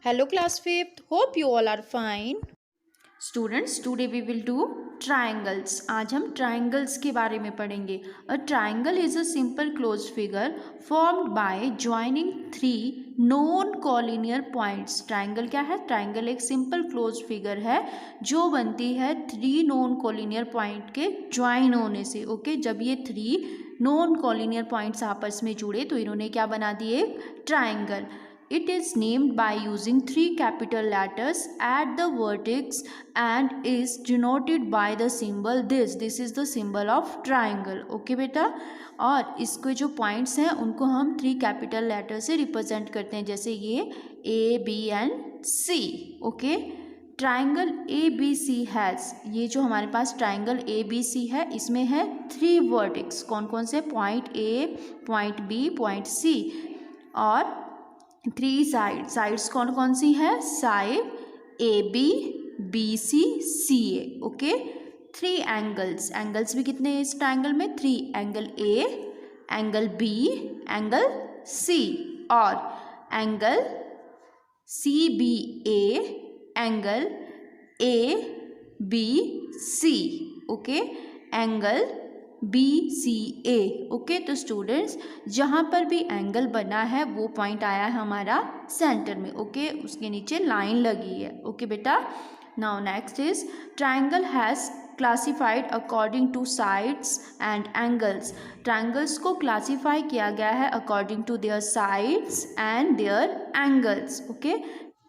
Hello class 5th, hope you all are fine. Students today we will do triangles. आज हम triangles के बारे में पढ़ेंगे। A triangle is a simple close figure formed by joining three non collinear points. Triangle क्या है? Triangle एक simple close figure है जो बनती है थ्री नॉन कॉलिनियर पॉइंट के ज्वाइन होने से। ओके, जब ये थ्री नॉन कॉलिनियर पॉइंट्स आपस में जुड़े तो इन्होंने क्या बना दिए? Triangle. It is named by using three capital letters at the vertex and is denoted by the symbol this. This is the symbol of triangle. Okay बेटा, और इसके जो पॉइंट्स हैं उनको हम थ्री कैपिटल लेटर से रिप्रेजेंट करते हैं, जैसे ये A B and C. Okay, triangle A B C has, ये जो हमारे पास ट्राइंगल ए बी सी है इसमें है थ्री वर्टेक्स। कौन कौन से? Point A, point B, point C, और थ्री साइड्स कौन कौन सी है? Side A B, B C, C A. Okay, three angles भी कितने हैं इस ट्राइंगल में? Three. Angle A, angle B, angle C, और angle C B A, angle A B C. Okay, angle B C A. Okay, तो students जहाँ पर भी एंगल बना है वो पॉइंट आया है हमारा सेंटर में। ओके, उसके नीचे लाइन लगी है। ओके बेटा, now next is triangle has classified according to sides and angles. Triangles को क्लासीफाई किया गया है according to their sides and their angles. Okay,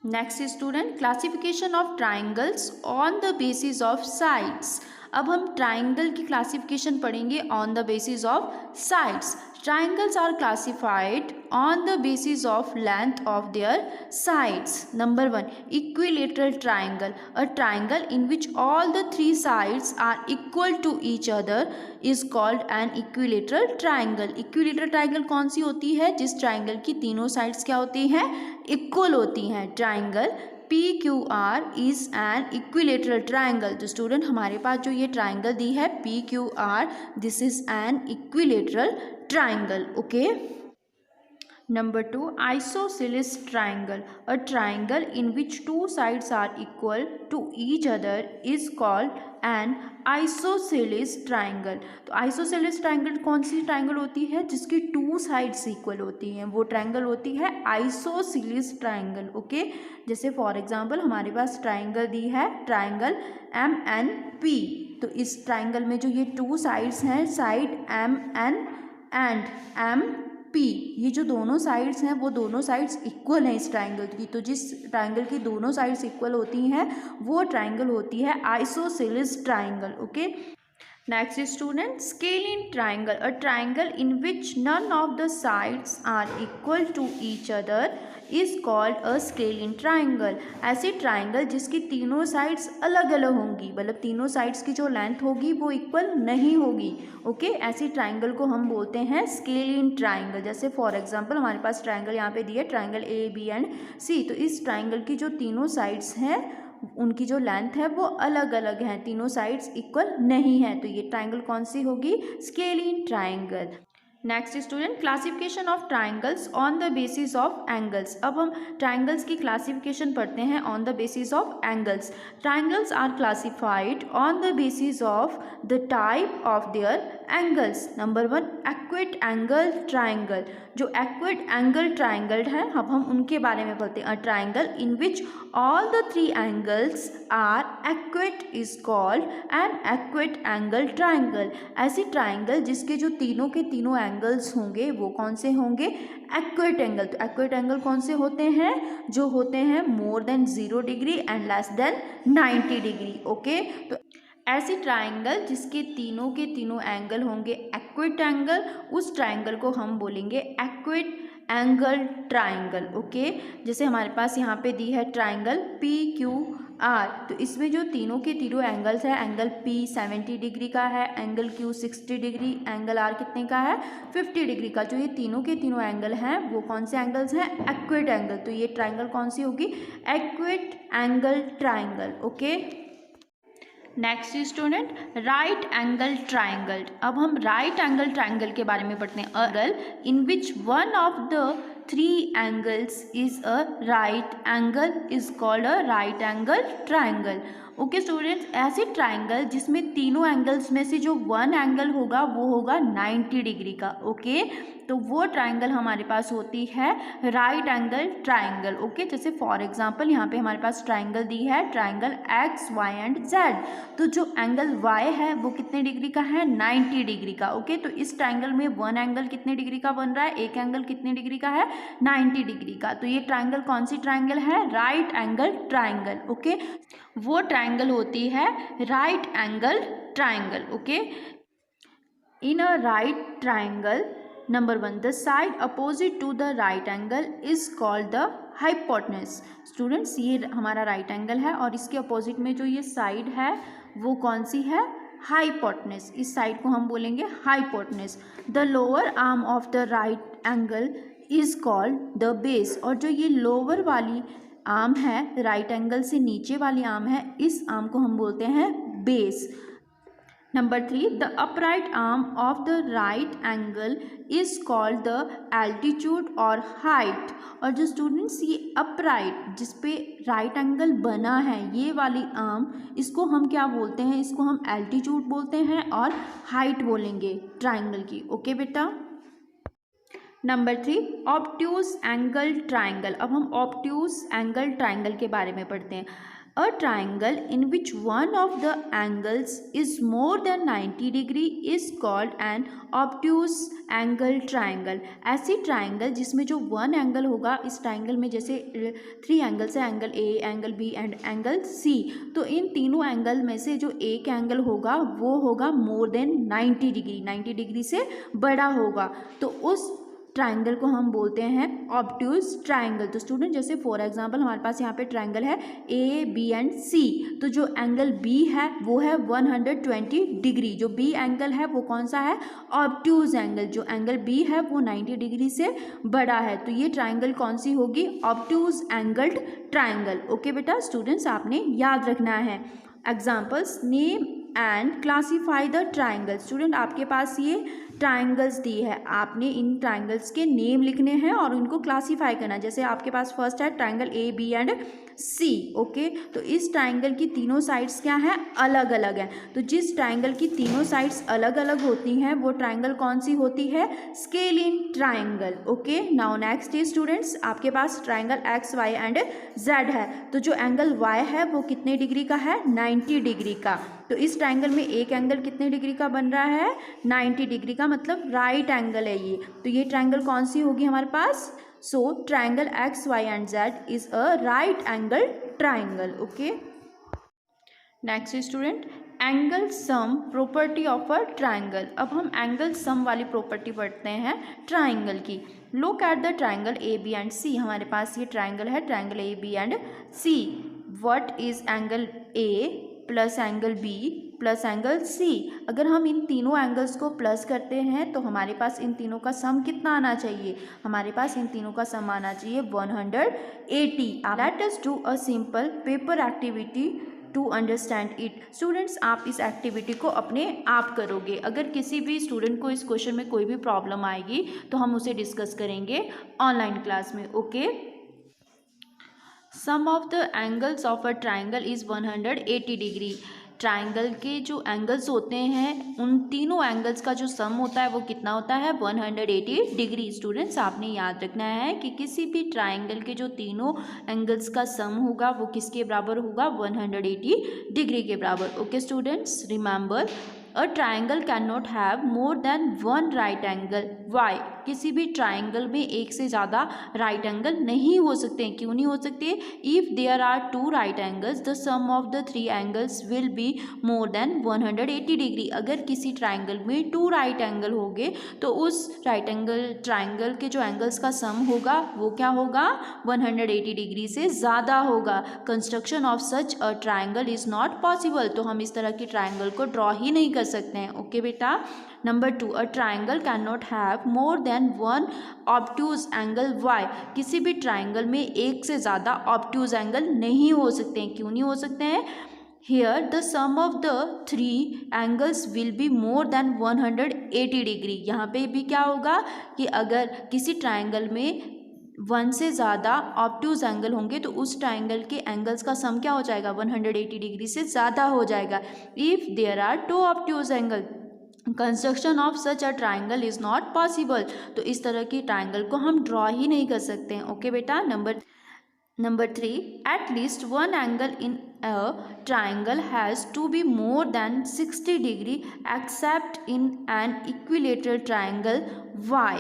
next student, classification of triangles on the basis of sides. अब हम triangle की classification पढ़ेंगे on the basis of sides. Triangles are classified on the basis of length of their sides. Number one, equilateral triangle, a triangle in which all the three sides are equal to each other is called an equilateral triangle. Equilateral triangle कौन सी होती है? जिस triangle की तीनों sides क्या होती हैं? इक्वल होती हैं। Triangle PQR is an equilateral triangle. तो स्टूडेंट हमारे पास जो ये ट्राइंगल दी है PQR, this is an equilateral triangle. Okay, number two, isosceles triangle, a triangle in which two sides are equal to each other is called an isosceles triangle। तो isosceles triangle कौन सी triangle होती है? जिसकी two sides equal होती हैं, वो triangle होती है isosceles ट्राइंगल। ओके, जैसे फॉर एग्जांपल हमारे पास ट्राइंगल दी है ट्राइंगल MNP। तो इस ट्राइंगल में जो ये टू साइड्स हैं, साइड MN एंड MP, ये जो दोनों साइड्स हैं वो दोनों साइड्स इक्वल हैं इस ट्राइंगल की। तो जिस ट्राइंगल की दोनों साइड्स इक्वल होती हैं वो ट्राइंगल होती है isosceles triangle. Okay, next student, scalene triangle, a triangle in which none of the sides are equal to each other is called a scalene triangle. ऐसी ट्राइंगल जिसकी तीनों साइड्स अलग अलग होंगी, मतलब तीनों साइड्स की जो लेंथ होगी वो इक्वल नहीं होगी। ओके, ऐसी ट्राइंगल को हम बोलते हैं स्केलिन ट्राइंगल। जैसे फॉर एग्जांपल हमारे पास ट्राइंगल यहाँ पे दिया ट्राइंगल ए बी एंड सी। तो इस ट्राइंगल की जो तीनों साइड्स हैं उनकी जो लेंथ है वो अलग अलग हैं, तीनों साइड्स इक्वल नहीं है। तो ये ट्राइंगल कौन सी होगी? Scalene triangle. Next student, classification of triangles on the basis of angles. अब हम ट्राइंगल्स की क्लासिफिकेशन पढ़ते हैं on the basis of angles. Triangles are classified on the basis of the type of their angles. Number one, acute angle triangle. जो acute angle triangle है अब हम उनके बारे में पढ़ते हैं। A triangle in which all the three angles are acute is called N equity angle triangle. ऐसी ट्राइंगल जिसके जो तीनों के तीनों एंगल्स होंगे वो कौन से होंगे? Equity angle. तो एक्विट एंगल कौन से होते हैं? जो होते हैं more than 0 degree and less than 90 degree. Okay, तो ऐसी ट्राइंगल जिसके तीनों के तीनों एंगल होंगे एक्विट एंगल, उस ट्राइंगल को हम बोलेंगे एक्विट एंगल ट्राइंगल। ओके, जैसे हमारे पास यहाँ पे दी है ट्राइंगल PQR। तो इसमें जो तीनों के तीनों एंगल्स है, एंगल P 70 डिग्री का है, angle Q 60 degree, angle R कितने का है? 50 डिग्री का। जो ये तीनों के तीनों एंगल हैं वो कौन से एंगल्स हैं? Equity angle. तो ये ट्राइंगल कौन सी होगी? Equity angle triangle. Okay, next student, right angle triangle. अब हम राइट एंगल ट्राइंगल के बारे में पढ़ते हैं। Angle in which one of the three angles is a right angle is called a right angle triangle. Okay students, ऐसे triangle जिसमें तीनों एंगल्स में से जो वन एंगल होगा वो होगा 90 डिग्री का. ओके, तो वो ट्राइंगल हमारे पास होती है राइट एंगल ट्राइंगल. ओके, जैसे फॉर एग्जांपल यहाँ पे हमारे पास ट्राइंगल दी है, triangle X Y and Z. तो जो एंगल वाई है वो कितने डिग्री का है? 90 डिग्री का. ओके, तो इस ट्राइंगल में वन एंगल कितने डिग्री का बन रहा है? एक एंगल कितने डिग्री का है? 90 डिग्री का. तो ये ट्राइंगल कौन सी ट्राइंगल है? Right angle triangle. ओके, वो ट्राइंगल होती है right angle triangle. Okay, in a right triangle, number 1, the side opposite to the right angle is called the hypotenuse. Students, ये हमारा राइट एंगल है और इसके अपोजिट में जो ये साइड है वो कौन सी है? हाइपोटेन्यूज. इस साइड को हम बोलेंगे hypotenuse. The lower arm of the right angle is called the base. और जो ये लोअर वाली आर्म है, राइट एंगल से नीचे वाली आर्म है, इस आर्म को हम बोलते हैं base. Number 3, the upright arm of the right angle is called the altitude और हाइट. और जो स्टूडेंट्स ये अपराइट जिस पे राइट एंगल बना है, ये वाली आर्म, इसको हम क्या बोलते हैं? इसको हम एल्टीट्यूड बोलते हैं और हाइट बोलेंगे ट्राइंगल की. ओके बेटा. Number 3, obtuse angle triangle. अब हम ऑब्ट्यूज एंगल ट्राइंगल के बारे में पढ़ते हैं. A triangle in which one of the angles is more than 90 degree is called N obtuse angle triangle. ऐसी ट्राइंगल जिसमें जो वन एंगल होगा, इस ट्राइंगल में जैसे 3 एंगल्स है, angle A, angle B and angle C. तो इन तीनों एंगल में से जो एक एंगल होगा वो होगा मोर देन 90 डिग्री, 90 डिग्री से बड़ा होगा. तो उस ट्राइंगल को हम बोलते हैं ऑब्ट्यूज ट्राइंगल. तो स्टूडेंट, जैसे फॉर एग्जांपल हमारे पास यहाँ पे ट्राइंगल है ए, बी एंड सी. तो जो एंगल बी है वो है 120 डिग्री. जो बी एंगल है वो कौन सा है? Obtuse angle. जो एंगल बी है वो 90 डिग्री से बड़ा है. तो ये ट्राइंगल कौन सी होगी? Obtuse angled triangle. ओके बेटा, स्टूडेंट्स आपने याद रखना है. Examples, name and classify the triangle. Student, आपके पास ये ट्राइंगल्स दी है, आपने इन ट्राइंगल्स के नेम लिखने हैं और उनको क्लासीफाई करना है. जैसे आपके पास फर्स्ट है triangle A, B and C. Okay, तो इस ट्राइंगल की तीनों साइड्स क्या हैं? अलग अलग हैं. तो जिस ट्राइंगल की तीनों साइड्स अलग अलग होती हैं वो ट्राइंगल कौन सी होती है? Scalene triangle. Okay, now next is students, आपके पास triangle X, Y and Z है. तो जो एंगल वाई है वो कितने डिग्री का है? 90 डिग्री का. तो इस ट्राइंगल में एक एंगल कितने डिग्री का बन रहा है? 90 डिग्री का, मतलब राइट एंगल है ये. तो ये ट्राइंगल कौन सी होगी हमारे पास? So triangle X, Y and Z is a right angle triangle. Okay, next student, angle sum property of a triangle. अब हम एंगल सम वाली प्रॉपर्टी पढ़ते हैं ट्राइंगल की. Look at the triangle A, B and C. हमारे पास ये triangle है, triangle A, B and C. What is angle A plus angle B plus angle C? अगर हम इन तीनों एंगल्स को प्लस करते हैं तो हमारे पास इन तीनों का सम कितना आना चाहिए? हमारे पास इन तीनों का सम आना चाहिए 180. Let us do a simple paper activity to understand it. Students, आप इस एक्टिविटी को अपने आप करोगे. अगर किसी भी स्टूडेंट को इस क्वेश्चन में कोई भी प्रॉब्लम आएगी तो हम उसे डिस्कस करेंगे ऑनलाइन क्लास में. Okay, sum of the angles of a triangle is 180 degree. Triangle के जो एंगल्स होते हैं उन तीनों एंगल्स का जो सम होता है वो कितना होता है? 180 डिग्री. स्टूडेंट्स, आपने याद रखना है कि किसी भी ट्राइंगल के जो तीनों एंगल्स का सम होगा वो किसके बराबर होगा? 180 डिग्री के बराबर. Okay students, remember a triangle can not have more than one right angle. Why? किसी भी ट्राइंगल में एक से ज़्यादा राइट एंगल नहीं हो सकते हैं. क्यों नहीं हो सकते? If there are 2 right angles the sum of the 3 angles will be more than 180 degree. अगर किसी ट्राइंगल में 2 राइट एंगल होंगे तो उस राइट एंगल ट्राइंगल के जो एंगल्स का सम होगा वो क्या होगा? 180 डिग्री से ज़्यादा होगा. Construction of such a triangle is not possible. तो हम इस तरह की ट्राइंगल को ड्रॉ ही नहीं कर सकते हैं. ओके बेटा. Number 2, a triangle can not have more than one obtuse angle. Why? किसी भी ट्राइंगल में एक से ज़्यादा ऑब्ट्यूज एंगल नहीं हो सकते हैं. क्यों नहीं हो सकते हैं? Here the sum of the 3 angles will be more than 180 degree. यहाँ पे भी क्या होगा कि अगर किसी ट्राइंगल में 1 से ज़्यादा ऑब्ट्यूज एंगल होंगे तो उस ट्राइंगल के एंगल्स का सम क्या हो जाएगा, 180 डिग्री से ज़्यादा हो जाएगा। If there are 2 obtuse angle construction of such a triangle is not possible. तो इस तरह की ट्राइंगल को हम ड्रॉ ही नहीं कर सकते हैं। ओके बेटा। Number 3, at least one angle in a triangle has to be more than 60 degree except in an equilateral triangle. Why?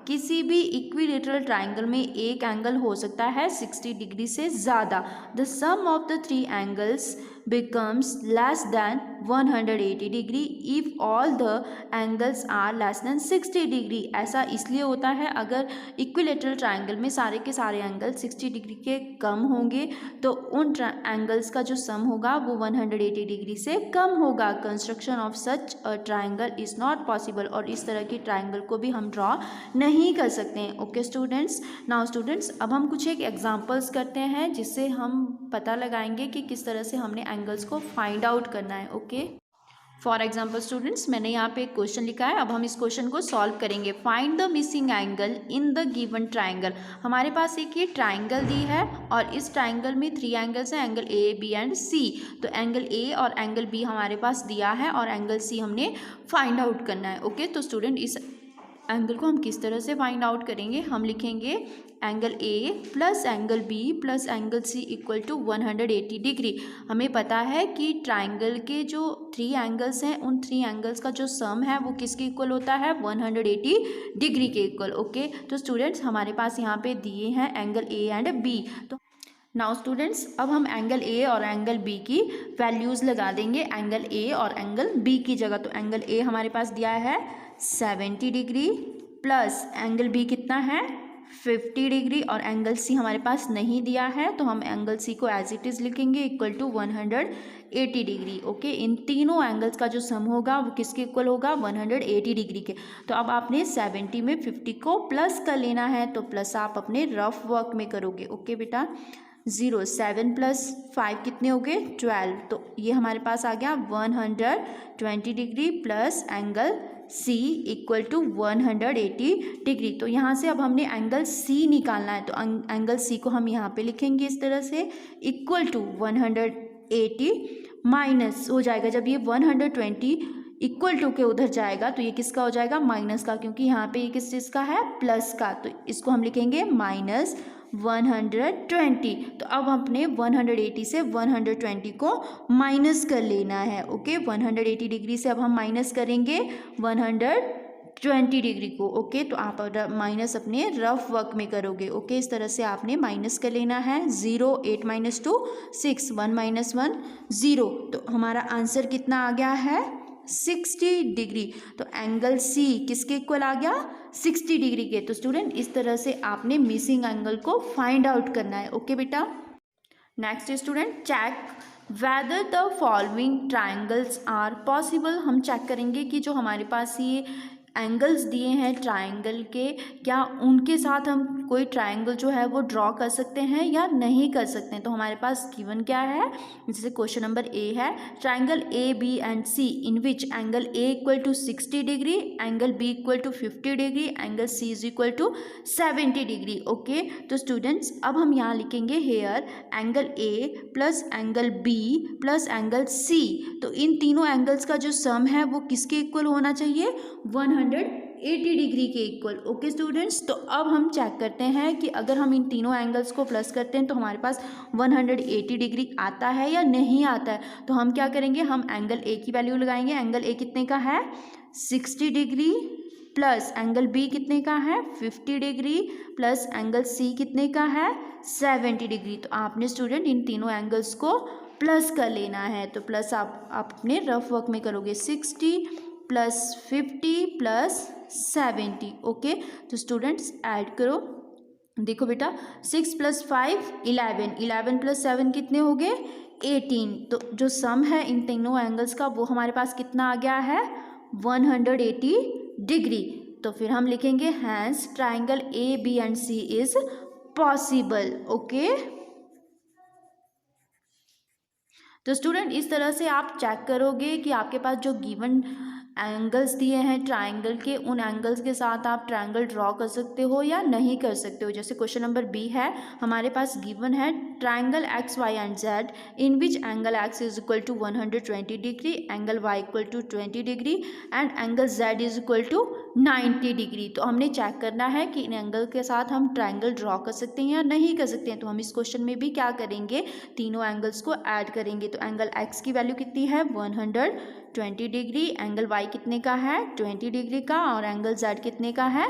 किसी भी इक्विलेटरल ट्राइंगल में एक एंगल हो सकता है 60 डिग्री से ज़्यादा। The sum of the 3 angles becomes less than 180 degree if all the angles are less than 60 degree। ऐसा इसलिए होता है अगर इक्विलेटरल ट्राइंगल में सारे के सारे एंगल 60 डिग्री के कम होंगे तो उन एंगल्स का जो सम होगा वो 180 डिग्री से कम होगा। Construction of such a triangle is not possible. और इस तरह की ट्राइंगल को भी हम ड्रॉ नहीं कर सकते हैं। Okay students. नाउ स्टूडेंट्स अब हम कुछ एक एग्जांपल्स करते हैं जिससे हम पता लगाएंगे कि किस तरह से हमने एंगल्स को फाइंड आउट करना है। ओके। फॉर एग्जाम्पल स्टूडेंट्स मैंने यहाँ पे एक क्वेश्चन लिखा है। अब हम इस क्वेश्चन को सॉल्व करेंगे। Find the missing angle in the given triangle. हमारे पास एक ये ट्राइंगल दी है और इस ट्राइंगल में 3 एंगल्स हैं, एंगल ए बी एंड सी। तो एंगल ए और एंगल बी हमारे पास दिया है और एंगल सी हमने फाइंड आउट करना है। ओके। तो स्टूडेंट इस एंगल को हम किस तरह से फाइंड आउट करेंगे, हम लिखेंगे angle A plus angle B plus angle C equal to 180 degree. हमें पता है कि ट्राइंगल के जो 3 एंगल्स हैं उन 3 एंगल्स का जो सम है वो किसके इक्वल होता है, 180 डिग्री के इक्वल। ओके। तो स्टूडेंट्स हमारे पास यहाँ पे दिए हैं एंगल ए एंड बी। तो नाउ स्टूडेंट्स अब हम एंगल ए और एंगल बी की वैल्यूज़ लगा देंगे एंगल ए और एंगल बी की जगह। तो एंगल ए हमारे पास दिया है 70 डिग्री प्लस एंगल बी कितना है 50 डिग्री और एंगल सी हमारे पास नहीं दिया है तो हम एंगल सी को एज इट इज़ लिखेंगे इक्वल टू 180 डिग्री। ओके। इन तीनों एंगल्स का जो सम होगा वो किसके इक्वल होगा, 180 डिग्री के। तो अब आपने 70 में 50 को प्लस कर लेना है तो प्लस आप अपने रफ वर्क में करोगे। ओके बेटा। 0 7 प्लस 5 कितने हो गए 12। तो ये हमारे पास आ गया 120 degree plus angle C equal to 180 degree. तो यहाँ से अब हमने एंगल सी निकालना है तो एंगल सी को हम यहाँ पे लिखेंगे इस तरह से इक्वल टू 180 माइनस हो जाएगा। जब ये 120 इक्वल टू के उधर जाएगा तो ये किसका हो जाएगा, माइनस का, क्योंकि यहाँ पे ये किस चीज़ का है, प्लस का। तो इसको हम लिखेंगे माइनस 120। तो अब अपने 180 से 120 को माइनस कर लेना है। ओके। 180 डिग्री से अब हम माइनस करेंगे 120 डिग्री को। ओके। तो आप माइनस अपने रफ वर्क में करोगे। ओके। इस तरह से आपने माइनस कर लेना है। 0 8 माइनस 2 6 1 माइनस 1 0। तो हमारा आंसर कितना आ गया है 60 डिग्री। तो एंगल सी किसके इक्वल आ गया, 60 डिग्री के। तो स्टूडेंट इस तरह से आपने मिसिंग एंगल को फाइंड आउट करना है। ओके बेटा। Next student check whether the following triangles are possible. हम चेक करेंगे कि जो हमारे पास ये एंगल्स दिए हैं ट्राइंगल के, क्या उनके साथ हम कोई ट्राइंगल जो है वो ड्रॉ कर सकते हैं या नहीं कर सकते हैं। तो हमारे पास गिवन क्या है, जैसे क्वेश्चन नंबर ए है, triangle A B and C in which angle A equal to 60 degree, angle B equal to 50 degree, angle C is equal to 70 degree. Okay. तो स्टूडेंट्स अब हम यहाँ लिखेंगे here angle A plus angle B plus angle C. तो इन तीनों angles का जो सम है वो किसके इक्वल होना चाहिए, 180 डिग्री के इक्वल। Okay students. तो अब हम चेक करते हैं कि अगर हम इन तीनों एंगल्स को प्लस करते हैं तो हमारे पास 180 डिग्री आता है या नहीं आता है। तो हम क्या करेंगे, हम एंगल ए की वैल्यू लगाएंगे। एंगल ए कितने का है 60 डिग्री प्लस एंगल बी कितने का है 50 डिग्री प्लस एंगल सी कितने का है 70 डिग्री। तो आपने स्टूडेंट इन तीनों एंगल्स को प्लस कर लेना है। तो प्लस आप अपने रफ वर्क में करोगे 60 प्लस 50 प्लस 70। ओके। तो स्टूडेंट्स ऐड करो। देखो बेटा 6 प्लस 5 11, 11 प्लस 7 कितने हो गए 18। तो जो सम है इन तीनों एंगल्स का वो हमारे पास कितना आ गया है 180 डिग्री। तो फिर हम लिखेंगे hence triangle A B and C is possible. Okay. तो स्टूडेंट इस तरह से आप चेक करोगे कि आपके पास जो गिवन एंगल्स दिए हैं ट्राइंगल के, उन एंगल्स के साथ आप ट्राइंगल ड्रॉ कर सकते हो या नहीं कर सकते हो। जैसे क्वेश्चन नंबर बी है, हमारे पास गिवन है triangle X Y and Z in which angle X is equal to 120 degree, angle Y equal to 20 degree and angle Z is equal to 90 degree. तो हमने चेक करना है कि इन एंगल के साथ हम ट्राइंगल ड्रॉ कर सकते हैं या नहीं कर सकते हैं। तो हम इस क्वेश्चन में भी क्या करेंगे, तीनों एंगल्स को ऐड करेंगे। तो एंगल एक्स की वैल्यू कितनी है 120 डिग्री, एंगल वाई कितने का है 20 डिग्री का, और एंगल जेड कितने का है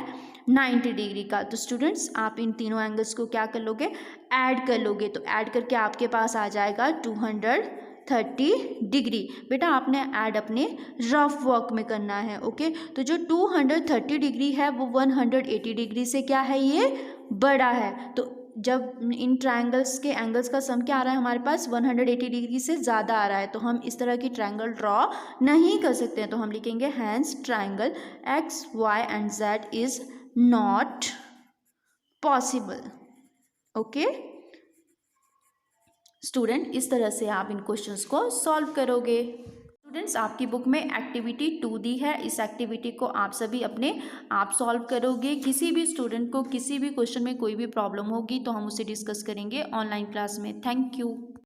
90 डिग्री का। तो स्टूडेंट्स आप इन तीनों एंगल्स को क्या कर लोगे, ऐड कर लोगे। तो ऐड करके आपके पास आ जाएगा 230 डिग्री। बेटा आपने ऐड अपने रफ वर्क में करना है, ओके। तो जो 230 डिग्री है वो 180 डिग्री से क्या है, ये बड़ा है। तो जब इन ट्रायंगल्स के एंगल्स का सम क्या आ रहा है हमारे पास 180 डिग्री से ज़्यादा आ रहा है, तो हम इस तरह की ट्रायंगल ड्रॉ नहीं कर सकते हैं। तो हम लिखेंगे hence triangle X Y and Z is not possible, okay. Student इस तरह से आप इन क्वेश्चंस को सॉल्व करोगे। स्टूडेंट्स आपकी बुक में एक्टिविटी 2 दी है, इस एक्टिविटी को आप सभी अपने आप सॉल्व करोगे। किसी भी स्टूडेंट को किसी भी क्वेश्चन में कोई भी प्रॉब्लम होगी तो हम उसे डिस्कस करेंगे ऑनलाइन क्लास में। Thank you.